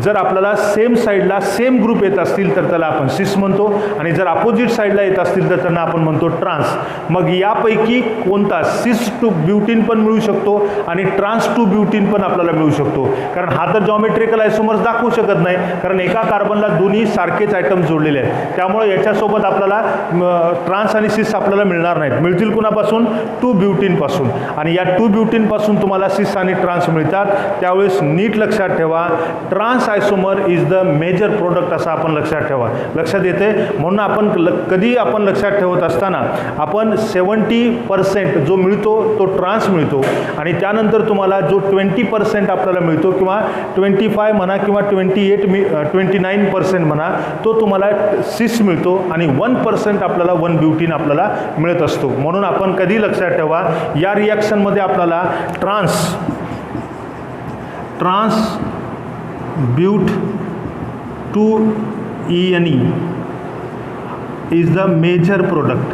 जर आपल्याला सेम साईडला सेम ग्रुप येत असतील तर त्याला आपण सिस म्हणतो. आणि जर अपोजिट साईडला येत असतील तर त्यांना आपण म्हणतो ट्रान्स. मग यापैकी कोणता सिस टू ब्युटीन पण मिळू शकतो आणि ट्रान्स टू ब्युटीन पण आपल्याला मिळू शकतो. कारण हा तर जॉमेट्रिकल आयसोमर्स दाखवू शकत नाही, कारण एका कार्बनला दोन्ही सारखेच आयटम जोडलेले आहेत. त्यामुळे याच्यासोबत आपल्याला ट्रान्स आणि सिस आपल्याला मिळणार नाहीत. मिळतील कुणापासून, 2 ब्युटीनपासून. आणि या 2 ब्युटीनपासून तुम्हाला सिस आणि ट्रान्स मिळतात. त्यावेळेस नीट लक्षात ठेवा, trans isomer is the major product असं आपण लक्षात ठेवा. लक्षात येते. म्हणून आपण कधी आपण लक्षात ठेवत असताना आपण पण 70% जो मिळतो तो ट्रान्स मिळतो आणि त्यानंतर तुम्हाला जो 20% आपल्याला मिळतो किंवा 25 म्हणा किंवा 29% म्हणा तो तुम्हाला सिस मिळतो आणि 1% आपल्याला 1 ब्युटीन आपल्याला मिळत असतो. म्हणून आपण कधी लक्षात ठेवा या रिॲक्शनमध्ये आपल्याला trans but 2-ene is the major product.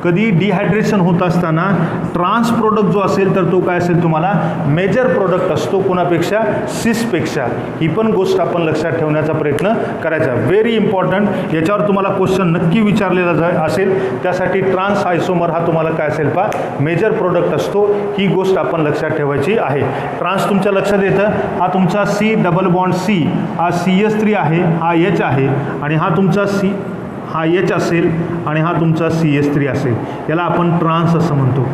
कधी डिहायड्रेशन होत असताना ट्रान्स प्रोडक्ट जो असेल तर तो काय असेल तुम्हाला मेजर प्रोडक्ट असतो कोणापेक्षा सिसपेक्षा. ही पण गोष्ट आपण लक्षात ठेवण्याचा प्रयत्न करायचा. Very important. याच्यावर तुम्हाला क्वेश्चन नक्की विचारलेला असेल. त्यासाठी ट्रान्स आयसोमर हा तुम्हाला काय असेल पा मेजर प्रोडक्ट असतो. ही गोष्ट आपण लक्षात ठेवायची आहे. ट्रान्स तुमच्या लक्षात येतं हा तुमचा C डबल बॉन्ड C हा CH3 आहे, हा H आहे आणि हा तुमचा हा H असेल आणि हा तुमचा CH3 असेल. याला आपण ट्रान्स असं म्हणतो.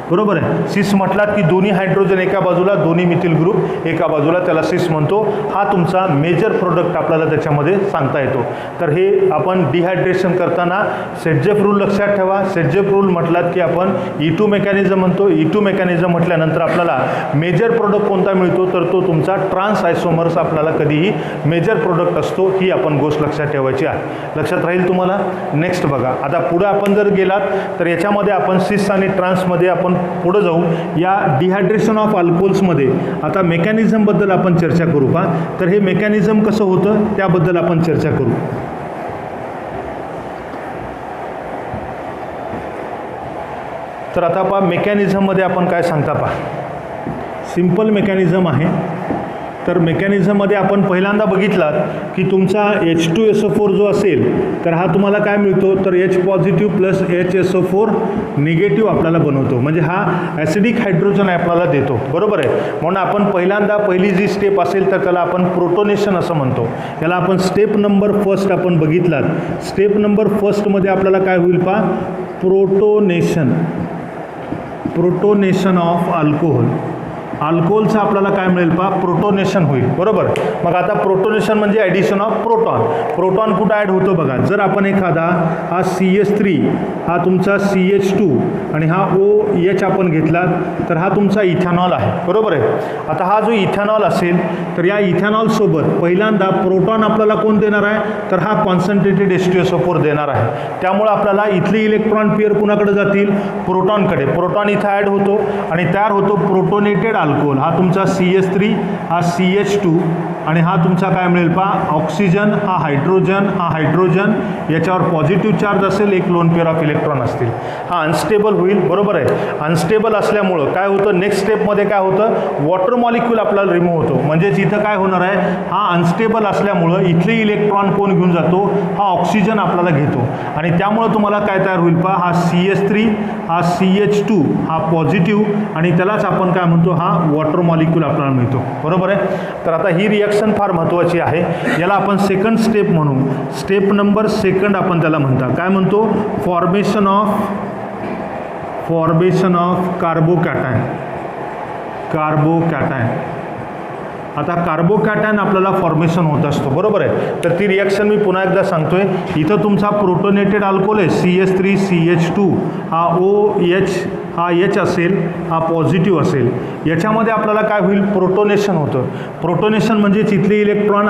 बरोबर आहे. सिस म्हटलात की दोन्ही हायड्रोजन एका बाजूला, दोन्ही मिथिल ग्रुप एका बाजूला, त्याला सिस म्हणतो. हा तुमचा मेजर प्रोडक्ट आपल्याला त्याच्यामध्ये सांगता येतो. तर हे आपण डिहायड्रेशन करताना सेटजेफ रूल लक्षात ठेवा. सेटजेफ रूल म्हटलात की आपण E2 मेकॅनिझम म्हणतो. E2 मेकॅनिझम म्हटल्यानंतर आपल्याला मेजर प्रोडक्ट कोणता मिळतो तर तो तुमचा ट्रान्स आयसोमर्स आपल्याला कधीही मेजर प्रोडक्ट असतो. ही आपण गोष्ट लक्षात ठेवायची आहे. लक्षात राहील तुम्हाला. नेक्स्ट बघा. आता पुढे आपण जर गेलात तर याच्यामध्ये आपण सिस आणि ट्रान्समध्ये आपण पुढे जाऊ. या डिहायड्रेशन ऑफ अल्कोहोल्समध्ये आता मेकॅनिझमबद्दल आपण चर्चा करू का. तर हे मेकॅनिझम कसं होतं त्याबद्दल आपण चर्चा करू. तर आता पहा मेकॅनिझममध्ये आपण काय सांगता पहा. सिंपल मेकॅनिझम आहे. तर मेकॅनिझममध्ये आपण पहिल्यांदा बघितलात की तुमचा H2SO4 जो असेल तर हा तुम्हाला काय मिळतो तर H positive plus HSO4 negative आपल्याला बनवतो. म्हणजे हा ॲसिडिक हायड्रोजन आपल्याला देतो. बरोबर आहे. म्हणून आपण पहिल्यांदा पहिली जी स्टेप असेल तर त्याला आपण प्रोटोनेशन असं म्हणतो. याला आपण स्टेप नंबर फर्स्ट आपण बघितलात. स्टेप नंबर फर्स्टमध्ये आपल्याला काय होईल पहा प्रोटोनेशन ऑफ अल्कोहोल. अल्कोहोलचं आपल्याला काय मिळेल पहा प्रोटोनेशन होईल. बरोबर. मग आता प्रोटोनेशन म्हणजे ॲडिशन ऑफ प्रोटॉन. प्रोटॉन कुठं ॲड होतो बघा. जर आपण एखादा हा CH3 हा तुमचा CH2 आणि हा OH आपण घेतला तर हा तुमचा इथॅनॉल आहे. बरोबर आहे. आता हा जो इथॅनॉल असेल तर या इथॅनॉलसोबत पहिल्यांदा प्रोटॉन आपल्याला कोण देणार आहे तर हा कॉन्सन्ट्रेटेड H2SO4 देणार आहे. त्यामुळे आपल्याला इथले इलेक्ट्रॉन पेअर कुणाकडे जातील प्रोटॉनकडे. प्रोटॉन इथं ॲड होतो आणि तयार होतो प्रोटोनेटेड अल्कोहोल. हा तुमचा CH3 हा CH2 आणि हा तुमचा काय मिळेल पहा ऑक्सिजन हा हायड्रोजन याच्यावर पॉझिटिव्ह चार्ज असेल, एक लोन पेअर ऑफ इलेक्ट्रॉन असतील. हा अनस्टेबल होईल. बरोबर आहे. अनस्टेबल असल्यामुळं काय होतं नेक्स्ट स्टेपमध्ये काय होतं वॉटर मॉलिक्यूल आपल्याला रिमूव्ह होतो. म्हणजेच इथं काय होणार आहे हा अनस्टेबल असल्यामुळं इथले इलेक्ट्रॉन कोण घेऊन जातो हा ऑक्सिजन आपल्याला घेतो आणि त्यामुळं तुम्हाला काय तयार होईल पहा हा CH3 हा CH2 हा पॉझिटिव्ह आणि त्यालाच आपण काय म्हणतो हा वॉटर मॉलिक्यूल आपल्याला मिळतो. बरोबर आहे. तर आता ही रिॲक्शन फार महत्त्वाची आहे. याला आपण सेकंड स्टेप म्हणू. स्टेप नंबर सेकंड आपण त्याला म्हणता काय म्हणतो फॉर्मेशन ऑफ कार्बोकॅटायन. आता कार्बोकॅटायन आपल्याला फॉर्मेशन होत असतो. बरोबर आहे. तर ती रिॲक्शन मी पुन्हा एकदा सांगतोय. इथं तुमचा प्रोटोनेटेड अल्कोहोल आहे CH3 CH2 हा OH हा H असेल हा पॉझिटिव्ह असेल. याच्यामध्ये आपल्याला काय होईल प्रोटोनेशन होतं. प्रोटोनेशन म्हणजे तिथले इलेक्ट्रॉन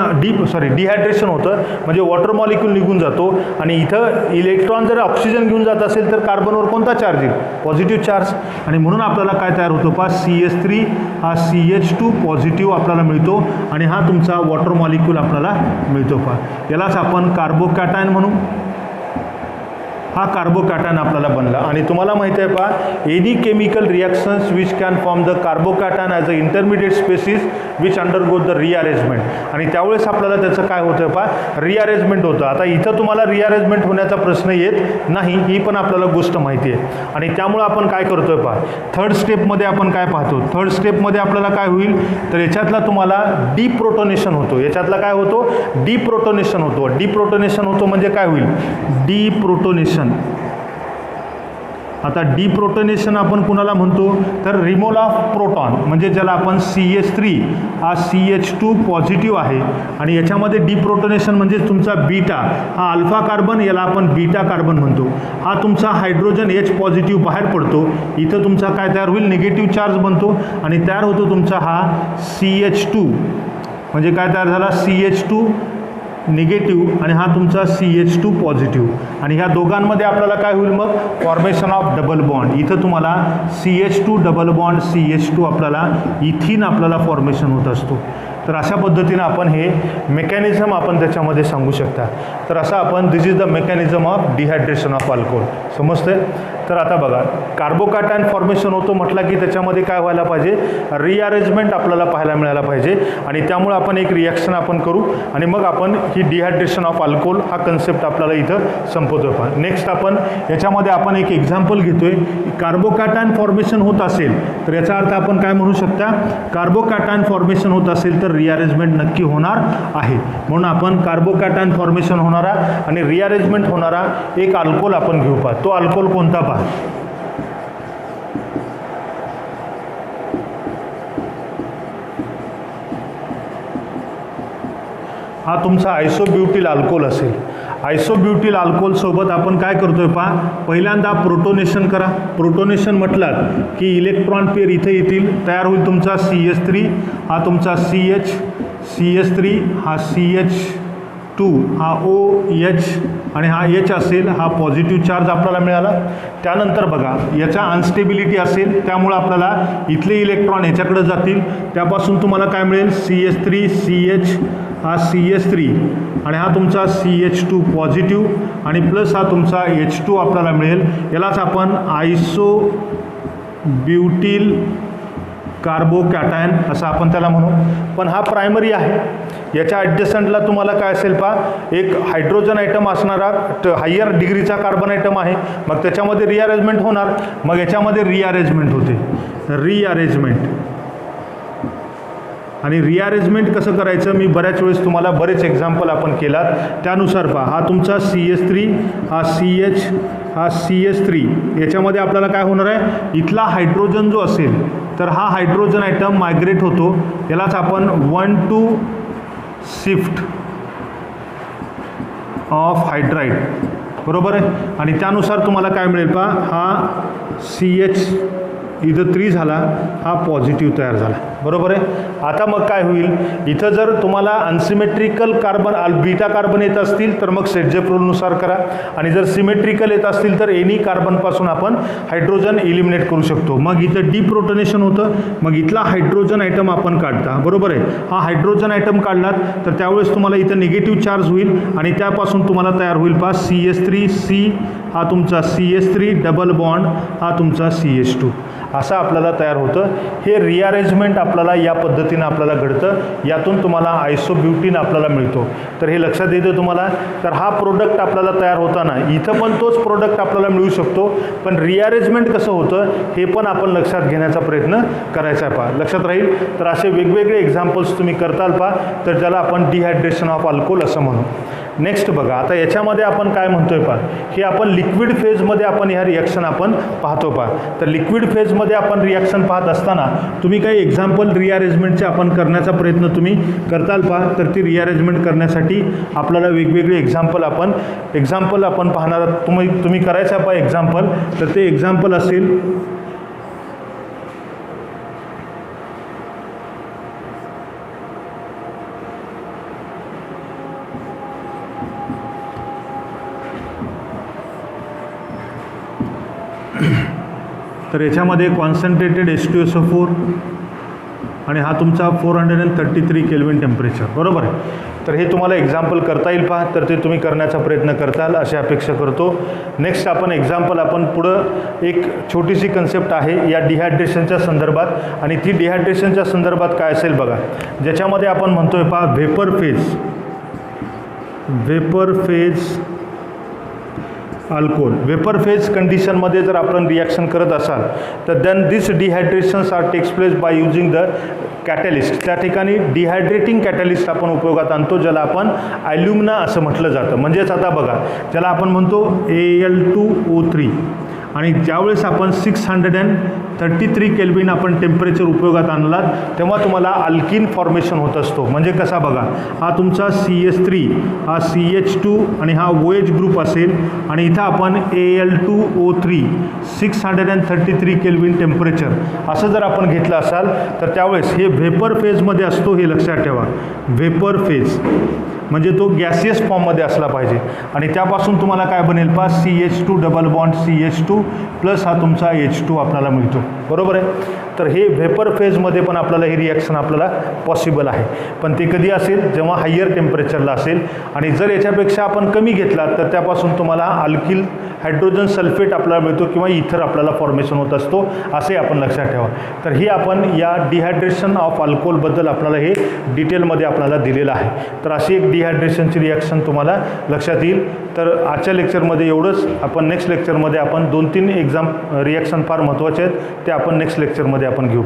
डिहायड्रेशन होतं म्हणजे वॉटर मॉलिक्यूल निघून जातो आणि इथं इलेक्ट्रॉन जर ऑक्सिजन घेऊन जात असेल तर कार्बनवर कोणता चार्ज येईल पॉझिटिव्ह चार्ज आणि म्हणून आपल्याला काय तयार होतो पहा CH3 हा CH2 पॉझिटिव्ह आपल्याला मिळतो आणि हा तुमचा वॉटर मॉलिक्यूल आपल्याला मिळतो पहा. यालाच आपण कार्बोकॅटायन म्हणू. हा कार्बोकॅटायन आपल्याला बनला आणि तुम्हाला माहिती आहे पहा any chemical reactions which can form the carbocation as a intermediate species which undergo the rearrangement आणि त्यावेळेस आपल्याला त्याचं काय होतं पहा रिअरेंजमेंट होतं. आता इथं तुम्हाला रिअरेंजमेंट होण्याचा प्रश्न येत नाही ही पण आपल्याला गोष्ट माहिती आहे आणि त्यामुळं आपण काय करतोय पहा थर्ड स्टेपमध्ये आपण काय पाहतो. थर्ड स्टेपमध्ये आपल्याला काय होईल तर याच्यातला तुम्हाला डिप्रोटोनेशन होतो. याच्यातला काय होतो डिप्रोटोनेशन होतो. डिप्रोटोनेशन होतो म्हणजे काय होईल डिप्रोटोनेशन आता डिप्रोटोनेशन आपण कुणाला म्हणतो तर रिमूव्हल ऑफ प्रोटॉन, म्हणजे ज्याला आपण CH3 हा CH2 पॉझिटिव्ह आहे आणि याच्यामध्ये डिप्रोटोनेशन म्हणजे तुमचा बीटा हा अल्फा कार्बन, याला आपण बीटा कार्बन म्हणतो. हा तुमचा हायड्रोजन H पॉझिटिव्ह बाहेर पडतो, इथं तुमचा काय तयार होईल निगेटिव्ह चार्ज बनतो आणि तयार होतो तुमचा हा CH2, म्हणजे काय तयार झाला CH2 निगेटिव्ह आणि हा तुमचा CH2 पॉझिटिव्ह आणि ह्या दोघांमध्ये आपल्याला काय होईल मग फॉर्मेशन ऑफ डबल बॉन्ड. इथं तुम्हाला CH2 डबल बॉन्ड CH2 आपल्याला इथिन आपल्याला फॉर्मेशन होत असतो. तर अशा पद्धतीनं आपण हे मेकॅनिझम आपण त्याच्यामध्ये सांगू शकता. तर असं आपण this is the mechanism of dehydration of alcohol. समजते. तर आता बघा कार्बोकॅटायन फॉर्मेशन होतो म्हटलं की त्याच्यामध्ये काय व्हायला पाहिजे रिअरेंजमेंट आपल्याला पाहायला मिळायला पाहिजे आणि त्यामुळे आपण एक रिॲक्शन आपण करू आणि मग आपण ही डिहायड्रेशन ऑफ अल्कोहोल हा कन्सेप्ट आपल्याला इथं संपवतो. नेक्स्ट आपण याच्यामध्ये आपण एक एक्झाम्पल घेतोय. कार्बोकॅटायन फॉर्मेशन होत असेल तर याचा अर्थ आपण काय म्हणू शकता कार्बोकॅटायन फॉर्मेशन होत असेल तर रिअरेंजमेंट नक्की होणार आहे. म्हणून आपण कार्बोकॅटायन फॉर्मेशन होणारा आणि रिअरेंजमेंट होणारा एक अल्कोहोल आपण घेऊ. पहा तो अल्कोहोल कोणता पहा. हा तुमचा आयसोब्युटिल अल्कोहोल असेल. आयसोब्युटिल अल्कोहोल सोबत आपण काय करतोय पहा पहिल्यांदा प्रोटोनेशन करा. प्रोटोनेशन म्हटलात की इलेक्ट्रॉन पेअर इथे येतील, तयार होईल तुमचा CH3 हा तुमचा CH3 हा CH2 हा OH आणि हा H असेल, हा पॉझिटिव्ह चार्ज आपल्याला मिळाला. त्यानंतर बघा याचा अनस्टेबिलिटी असेल त्यामुळे आपल्याला इथले इलेक्ट्रॉन याच्याकडे जातील, त्यापासून तुम्हाला काय मिळेल CH3 CH हा CH3 आणि हा तुमचा CH2 पॉझिटिव्ह आणि प्लस हा तुमचा H2 आपल्याला मिळेल. यालाच आपण आयसोब्युटिल कार्बोकॅटायन असं आपण त्याला म्हणू. पण हा प्रायमरी आहे. याच्या ॲडजस्टंटला तुम्हाला काय असेल पहा एक हायड्रोजन आयटम असणारा हायर डिग्रीचा कार्बन आयटम आहे. मग त्याच्यामध्ये रिअरेंजमेंट होणार, मग याच्यामध्ये रिअरेंजमेंट होते रिअरेंजमेंट. आणि रिअरेंजमेंट कसं करायचं मी बऱ्याच वेळेस तुम्हाला बरेच एक्झाम्पल आपण केलात त्यानुसार पहा. हा तुमचा CH3 हा CH हा CH3 याच्यामध्ये आपल्याला काय होणार आहे इथला हायड्रोजन जो असेल तर हा हायड्रोजन आयटम मायग्रेट होतो. यालाच आपण 1,2 शिफ्ट ऑफ हायड्राईड बरोबर आहे. आणि त्यानुसार तुम्हाला काय मिळेल पहा हा CH इथं 3 झाला, हा पॉझिटिव्ह तयार झाला बरोबर आहे. आता मग काय होईल इथं जर तुम्हाला अनसिमेट्रिकल कार्बन बीटा कार्बन येत असतील तर मग सेटजेफ रूलनुसार करा आणि जर सिमेट्रिकल येत असतील तर एनी कार्बनपासून आपण हायड्रोजन इलिमिनेट करू शकतो. मग इथं डिप्रोटोनेशन होतं, मग इथला हायड्रोजन आयटम आपण काढता बरोबर आहे. हा हायड्रोजन आयटम काढलात तर त्यावेळेस तुम्हाला इथं निगेटिव्ह चार्ज होईल आणि त्यापासून तुम्हाला तयार होईल पहा CH3 C हा तुमचा CH3 डबल बॉन्ड हा तुमचा CH2 असं आपल्याला तयार होतं. हे रिअरेंजमेंट आपल्याला या पद्धतीनं आपल्याला घडतं. यातून तुम्हाला आयसोब्युटीन आपल्याला मिळतो. तर हे लक्षात येतं तुम्हाला. तर हा प्रोडक्ट आपल्याला तयार होताना इथं पण तोच प्रोडक्ट आपल्याला मिळू शकतो, पण रिअरेंजमेंट कसं होतं हे पण आपण लक्षात घेण्याचा प्रयत्न करायचा आहे. पहा लक्षात राहील. तर असे वेगवेगळे एक्झाम्पल्स तुम्ही करताल पहा, तर ज्याला आपण डिहायड्रेशन ऑफ अल्कोहोल असं म्हणू. नेक्स्ट बघा आता याच्यामध्ये आपण काय म्हणतोय पहा हे आपण लिक्विड फेजमध्ये आपण ह्या रिॲक्शन आपण पाहतो पहा. तर लिक्विड फेजमध्ये आपण रिॲक्शन पाहत असताना तुम्ही काही एक्झाम्पल रिअरेंजमेंटचे आपण करण्याचा प्रयत्न तुम्ही करताल पहा. तर ती रिअरेंजमेंट करण्यासाठी आपल्याला वेगवेगळे एक्झाम्पल आपण पाहणार तुम्ही करायचं पहा एक्झाम्पल. तर ते एक्झाम्पल असेल तर याच्यामध्ये कॉन्सन्ट्रेटेड H2SO4 आणि हा तुमचा 433 केल्विन टेम्परेचर बरोबर आहे. तर हे तुम्हाला एक्झाम्पल करता येईल पहा, तर ते तुम्ही करण्याचा प्रयत्न करताल अशी अपेक्षा करतो. नेक्स्ट आपण एक्झाम्पल आपण पुढं एक छोटीशी कन्सेप्ट आहे या डिहायड्रेशनच्या संदर्भात आणि ती डिहायड्रेशनच्या संदर्भात काय असेल बघा, ज्याच्यामध्ये आपण म्हणतोय पहा vapour phase alcohol. Vapour phase कंडिशनमध्ये जर आपण रिॲक्शन करत असाल तर then this dehydrations are takes place by using the catalyst. त्या ठिकाणी डिहायड्रेटिंग कॅटलिस्ट आपण उपयोगात आणतो ज्याला आपण ॲल्युमिना असं म्हटलं जातं. म्हणजेच आता बघा ज्याला आपण म्हणतो Al2O3 आणि ज्यावेळेस आपण 633 केल्विन आपण टेम्परेचर उपयोगात आणलात तेव्हा तुम्हाला अल्कीन फॉर्मेशन होत असतो. म्हणजे कसा बघा, हा तुमचा CH3, हा CH2 आणि हा OH ग्रुप असेल आणि इथं आपण Al2O3 633 केल्विन टेम्परेचर असं जर आपण घेतलं असाल तर त्यावेळेस हे व्हेपर फेजमध्ये असतो, हे लक्षात ठेवा. व्हेपर फेज म्हणजे तो गॅसियस फॉर्ममध्ये असला पाहिजे आणि त्यापासून तुम्हाला काय बनेल पा CH2 double bond CH2 plus हा तुमचा H2 आपल्याला मिळतो. बरोबर आहे. तर हे व्हेपर फेजमध्ये पण आपल्याला ही रिॲक्शन आपल्याला पॉसिबल आहे. पण ते कधी असेल, जेव्हा हायर टेम्परेचरला असेल. आणि जर याच्यापेक्षा आपण कमी घेतला तर त्यापासून तुम्हाला अल्किल हायड्रोजन सल्फेट आपल्याला मिळतो किंवा इथर आपल्याला फॉर्मेशन होत असतो, असे आपण लक्षात ठेवा. तर ही आपण या डिहायड्रेशन ऑफ अल्कोहोलबद्दल आपल्याला हे डिटेलमध्ये आपल्याला दिलेलं आहे. तर अशी एक डिहायड्रेशनची रिॲक्शन तुम्हाला लक्षात येईल. तर आजच्या लेक्चरमध्ये एवढंच. आपण नेक्स्ट लेक्चरमध्ये आपण 2-3 एक्झाम रिॲक्शन फार महत्त्वाचे आहेत, ते आपण नेक्स्ट लेक्चरमध्ये आपण घेऊ.